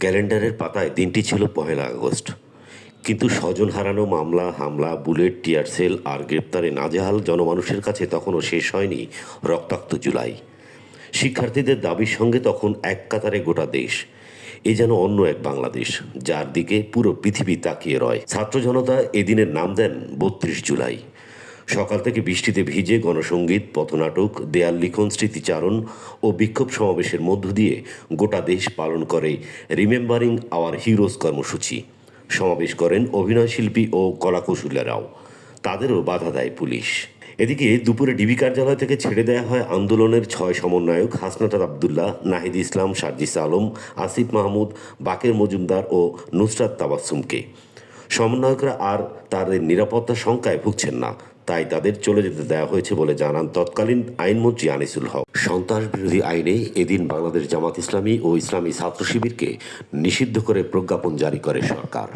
ক্যালেন্ডারের পাতায় দিনটি ছিল ১লা আগস্ট। কিন্তু স্বজন হারানো, মামলা, হামলা, বুলেট, টিয়ার সেল আর গ্রেপ্তারে নাজেহাল জনমানুষের কাছে তখনও শেষ হয়নি রক্তাক্ত জুলাই। শিক্ষার্থীদের দাবির সঙ্গে তখন এক কাতারে গোটা দেশ। এ যেন অন্য এক বাংলাদেশ, যার দিকে পুরো পৃথিবী তাকিয়ে রয়। ছাত্র জনতা এদিনের নাম দেন ৩২ জুলাই। সকাল থেকে বৃষ্টিতে ভিজে গণসংগীত, পথনাটক, দেয়াল লিখন, স্মৃতিচারণ ও বিক্ষোভ সমাবেশের মধ্য দিয়ে গোটা দেশ পালন করে রিমেম্বারিং আওয়ার হিরোজ কর্মসূচি। সমাবেশ করেন অভিনয়শিল্পী ও কলাকুশলীরাও। তাদেরও বাধা দেয় পুলিশ। এদিকে দুপুরে ডিবি কার্যালয় থেকে ছেড়ে দেওয়া হয় আন্দোলনের ৬ সমন্বয়ক হাসনাত আবদুল্লাহ, নাহিদ ইসলাম, সার্জিস আলম, আসিফ মাহমুদ, বাকের মজুমদার ও নুসরাত তাবাসসুমকে। সমন্বয়করা আর তাদের নিরাপত্তা শঙ্কায় ভুগছেন না, তাই তাদের চলে যেতে দেওয়া হয়েছে বলে জানান তৎকালীন আইনমন্ত্রী আনিসুল হক। সন্ত্রাস বিরোধী আইনে এদিন বাংলাদেশ জামাত ইসলামী ও ইসলামী ছাত্র শিবিরকে নিষিদ্ধ করে প্রজ্ঞাপন জারি করে সরকার।